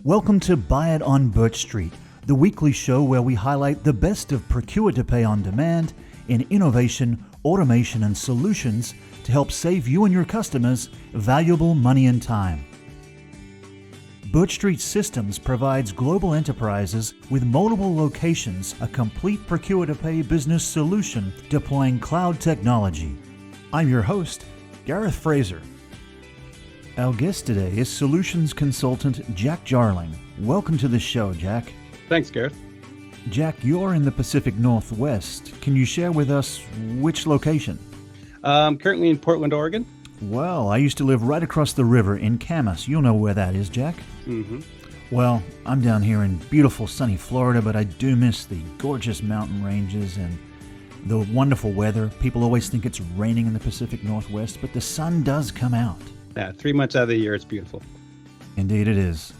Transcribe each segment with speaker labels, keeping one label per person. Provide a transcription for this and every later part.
Speaker 1: Welcome to Buy It on BirchStreet, the weekly show where we highlight the best of procure-to-pay on demand in innovation, automation, and solutions to help save you and your customers valuable money and time. BirchStreet Systems provides global enterprises with multiple locations a complete procure-to-pay business solution deploying cloud technology. I'm your host, Gareth Fraser. Our guest today is solutions consultant Jack Jahrling. Welcome to the show, Jack.
Speaker 2: Thanks, Gareth.
Speaker 1: Jack, you're in the Pacific Northwest. Can you share with us which location?
Speaker 2: Currently in Portland, Oregon.
Speaker 1: Well, I used to live right across the river in Camas. You'll know where that is, Jack.
Speaker 2: Mm-hmm.
Speaker 1: Well, I'm down here in beautiful sunny Florida, but I do miss the gorgeous mountain ranges and the wonderful weather. People always think it's raining in the Pacific Northwest, but the sun does come out.
Speaker 2: Yeah, 3 months out of the year, it's beautiful.
Speaker 1: Indeed it is.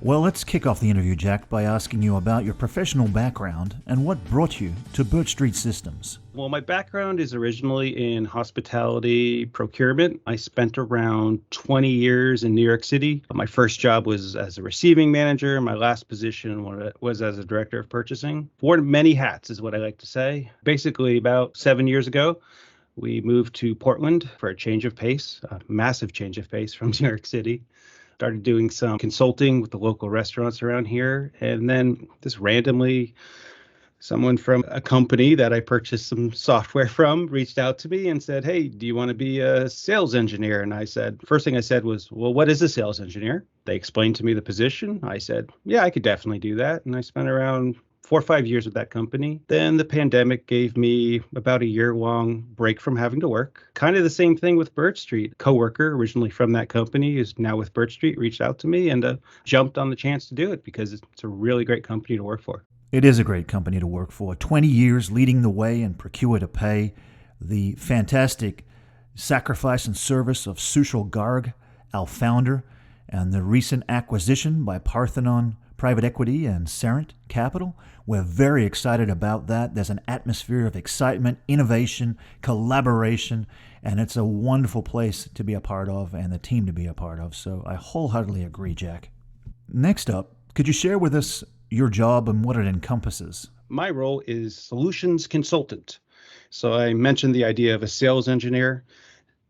Speaker 1: Well, let's kick off the interview, Jack, by asking you about your professional background and what brought you to BirchStreet Systems.
Speaker 2: Well, my background is originally in hospitality procurement. I spent around 20 years in New York City. My first job was as a receiving manager. My last position was as a director of purchasing. Wore many hats is what I like to say. Basically, about 7 years ago, we moved to Portland for a change of pace, a massive change of pace from New York City. Started doing some consulting with the local restaurants around here. And then just randomly, someone from a company that I purchased some software from reached out to me and said, "Hey, do you want to be a sales engineer?" And I said, first thing I said was, "Well, what is a sales engineer?" They explained to me the position. I said, "Yeah, I could definitely do that." And I spent around 4 or 5 years with that company. Then the pandemic gave me about a year-long break from having to work. Kind of the same thing with BirchStreet. Coworker originally from that company is now with BirchStreet, reached out to me and jumped on the chance to do it because it's a really great company to work for.
Speaker 1: It is a great company to work for. 20 years leading the way in procure-to-pay. The fantastic sacrifice and service of Sushil Garg, our founder, and the recent acquisition by Parthenon Private Equity and Serent Capital. We're very excited about that. There's an atmosphere of excitement, innovation, collaboration, and it's a wonderful place to be a part of and the team to be a part of. So I wholeheartedly agree, Jack. Next up, could you share with us your job and what it encompasses?
Speaker 2: My role is solutions consultant. So I mentioned the idea of a sales engineer.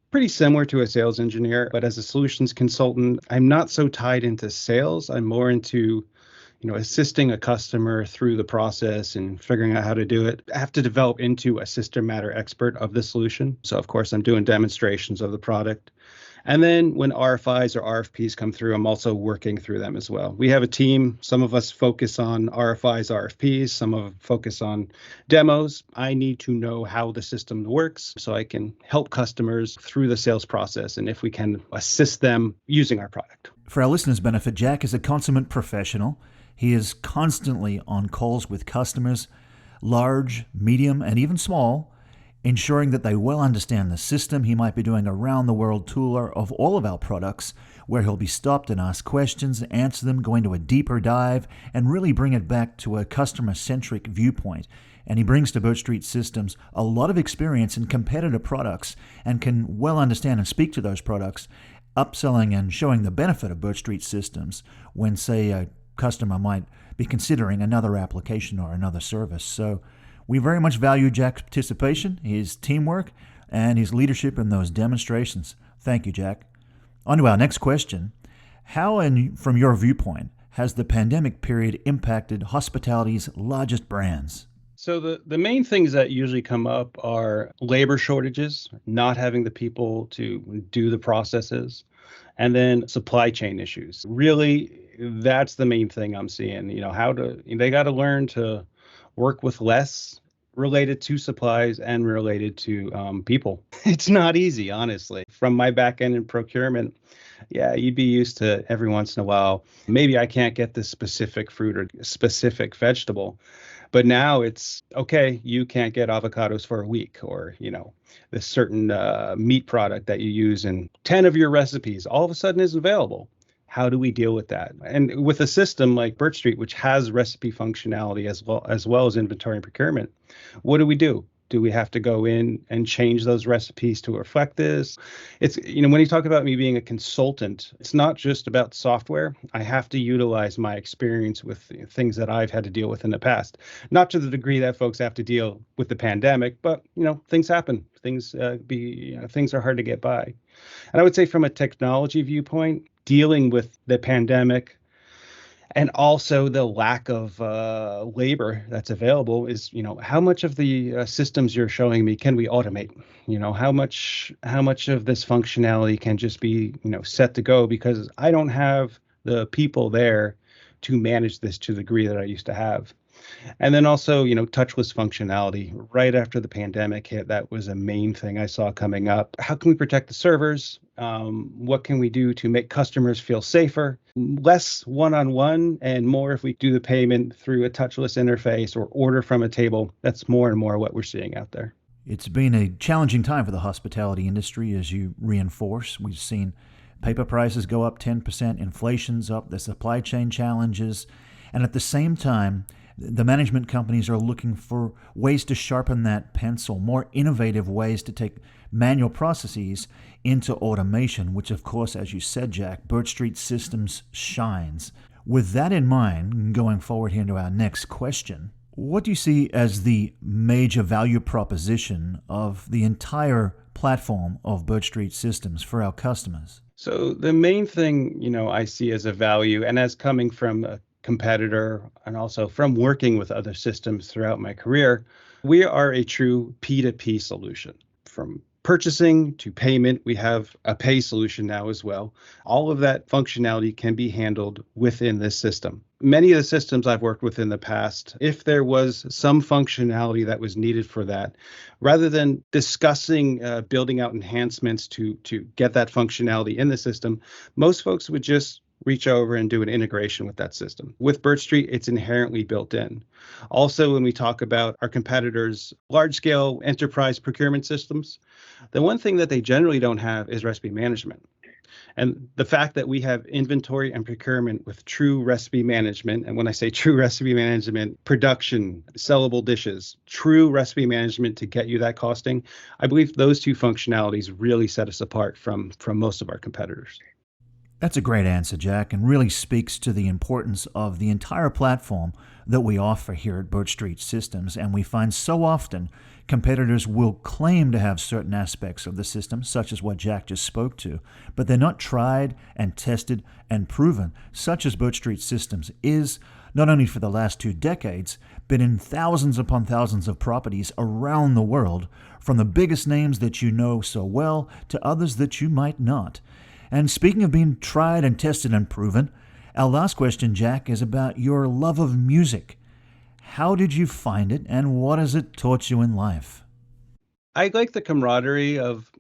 Speaker 2: Pretty similar to a sales engineer, but as a solutions consultant, I'm not so tied into sales. I'm more into assisting a customer through the process and figuring out how to do it. I have to develop into a subject matter expert of the solution. So, of course, I'm doing demonstrations of the product. And then when RFIs or RFPs come through, I'm also working through them as well. We have a team. Some of us focus on RFIs, RFPs. Some of us focus on demos. I need to know how the system works so I can help customers through the sales process and if we can assist them using our product.
Speaker 1: For our listeners' benefit, Jack is a consummate professional. He is constantly on calls with customers, large, medium, and even small, ensuring that they well understand the system. He might be doing a round-the-world tour of all of our products, where he'll be stopped and asked questions, answer them, go into a deeper dive, and really bring it back to a customer-centric viewpoint. And he brings to BirchStreet Systems a lot of experience in competitive products and can well understand and speak to those products, upselling and showing the benefit of BirchStreet Systems when, say, a customer might be considering another application or another service. So we very much value Jack's participation, his teamwork, and his leadership in those demonstrations. Thank you, Jack. On to our next question. How, and from your viewpoint, has the pandemic period impacted hospitality's largest brands?
Speaker 2: So the main things that usually come up are labor shortages, not having the people to do the processes, and then supply chain issues. Really, that's the main thing I'm seeing. They got to learn to work with less related to supplies and related to people. It's not easy, honestly. From my back end in procurement, yeah, you'd be used to every once in a while, maybe I can't get this specific fruit or specific vegetable. But now it's, okay, you can't get avocados for a week, or, this certain meat product that you use in 10 of your recipes all of a sudden isn't available. How do we deal with that? And with a system like BirchStreet, which has recipe functionality as well as inventory and procurement, what do? Do we have to go in and change those recipes to reflect this? It's, when you talk about me being a consultant, it's not just about software. I have to utilize my experience with things that I've had to deal with in the past, not to the degree that folks have to deal with the pandemic, but, things happen. Things are hard to get by. And I would say from a technology viewpoint, dealing with the pandemic and also the lack of labor that's available is, how much of the systems you're showing me can we automate? How much of this functionality can just be, set to go, because I don't have the people there to manage this to the degree that I used to have. And then also, touchless functionality. Right after the pandemic hit, that was a main thing I saw coming up. How can we protect the servers? What can we do to make customers feel safer? Less one-on-one and more if we do the payment through a touchless interface or order from a table. That's more and more what we're seeing out there.
Speaker 1: It's been a challenging time for the hospitality industry, as you reinforce. We've seen paper prices go up 10%, inflation's up, the supply chain challenges, and at the same time, the management companies are looking for ways to sharpen that pencil, more innovative ways to take manual processes into automation, which, of course, as you said, Jack, BirchStreet Systems shines. With that in mind, going forward here into our next question, what do you see as the major value proposition of the entire platform of BirchStreet Systems for our customers?
Speaker 2: So the main thing, I see as a value, and as coming from a competitor and also from working with other systems throughout my career, we are a true P2P solution. From purchasing to payment, we have a pay solution now as well. All of that functionality can be handled within this system. Many of the systems I've worked with in the past, if there was some functionality that was needed for that, rather than discussing building out enhancements to get that functionality in the system, most folks would just reach over and do an integration with that system. With BirchStreet, it's inherently built in. Also, when we talk about our competitors' large-scale enterprise procurement systems, the one thing that they generally don't have is recipe management. And the fact that we have inventory and procurement with true recipe management, and when I say true recipe management, production, sellable dishes, true recipe management to get you that costing, I believe those two functionalities really set us apart from most of our competitors.
Speaker 1: That's a great answer, Jack, and really speaks to the importance of the entire platform that we offer here at BirchStreet Systems. And we find so often competitors will claim to have certain aspects of the system, such as what Jack just spoke to, but they're not tried and tested and proven, such as BirchStreet Systems is, not only for the last 2 decades, but in thousands upon thousands of properties around the world, from the biggest names that you know so well to others that you might not. And speaking of being tried and tested and proven, our last question, Jack, is about your love of music. How did you find it, and what has it taught you in life?
Speaker 2: I like the camaraderie of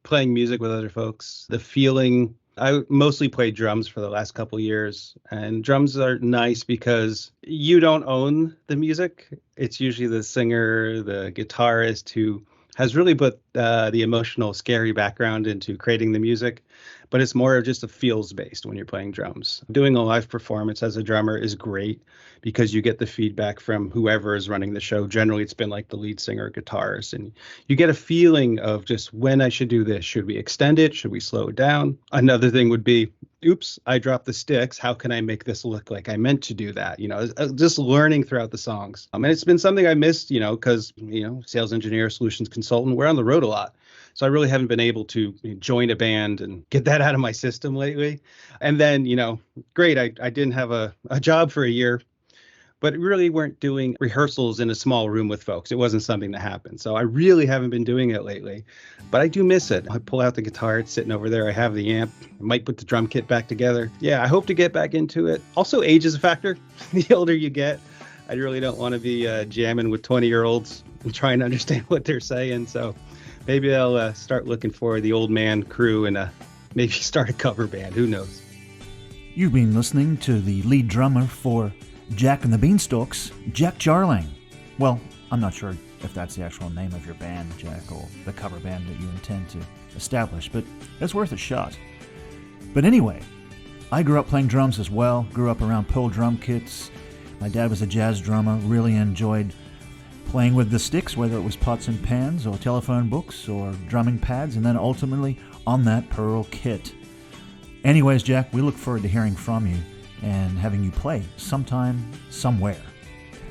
Speaker 2: playing music with other folks, the feeling. I mostly played drums for the last couple years, and drums are nice because you don't own the music. It's usually the singer, the guitarist who has really put the emotional, scary background into creating the music, but it's more of just a feels-based when you're playing drums. Doing a live performance as a drummer is great because you get the feedback from whoever is running the show. Generally, it's been like the lead singer or guitarist, and you get a feeling of just when I should do this. Should we extend it? Should we slow it down? Another thing would be, oops, I dropped the sticks. How can I make this look like I meant to do that? Just learning throughout the songs. And it's been something I missed, because, sales engineer, solutions consultant, we're on the road a lot. So I really haven't been able to join a band and get that out of my system lately. And then, great, I didn't have a job for a year, but really weren't doing rehearsals in a small room with folks. It wasn't something that happened. So I really haven't been doing it lately, but I do miss it. I pull out the guitar, it's sitting over there. I have the amp, I might put the drum kit back together. Yeah, I hope to get back into it. Also, age is a factor. The older you get, I really don't want to be jamming with 20-year-olds and trying to understand what they're saying. So maybe I'll start looking for the old man crew and maybe start a cover band. Who knows?
Speaker 1: You've been listening to the lead drummer for Jack and the Beanstalks, Jack Jahrling. Well, I'm not sure if that's the actual name of your band, Jack, or the cover band that you intend to establish, but it's worth a shot. But anyway, I grew up playing drums as well, grew up around Pearl drum kits. My dad was a jazz drummer, really enjoyed playing with the sticks, whether it was pots and pans or telephone books or drumming pads, and then ultimately on that Pearl kit. Anyways, Jack, we look forward to hearing from you and having you play sometime, somewhere.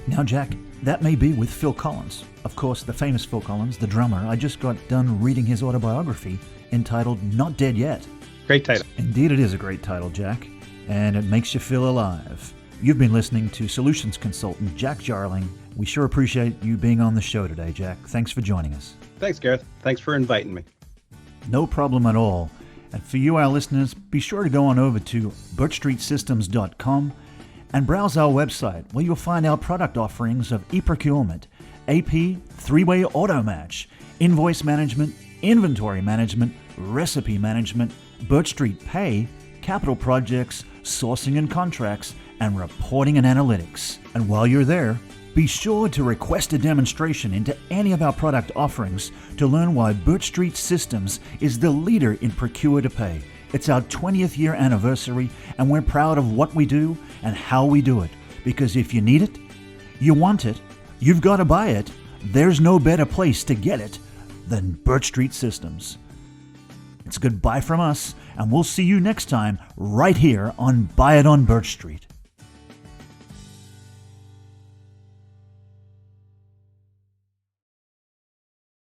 Speaker 1: Now, Jack, that may be with Phil Collins. Of course, the famous Phil Collins, the drummer. I just got done reading his autobiography entitled Not Dead Yet.
Speaker 2: Great title.
Speaker 1: Indeed, it is a great title, Jack, and it makes you feel alive. You've been listening to solutions consultant Jack Jahrling. We sure appreciate you being on the show today, Jack. Thanks for joining us.
Speaker 2: Thanks, Gareth. Thanks for inviting me.
Speaker 1: No problem at all. And for you, our listeners, be sure to go on over to birchstreetsystems.com and browse our website, where you'll find our product offerings of e-procurement, AP, three-way auto match, invoice management, inventory management, recipe management, Birch Street Pay, capital projects, sourcing and contracts, and reporting and analytics. And while you're there, be sure to request a demonstration into any of our product offerings to learn why Birch Street Systems is the leader in procure to pay. It's our 20th year anniversary, and we're proud of what we do and how we do it. Because if you need it, you want it, you've got to buy it, there's no better place to get it than Birch Street Systems. It's goodbye from us, and we'll see you next time right here on Buy It on Birch Street.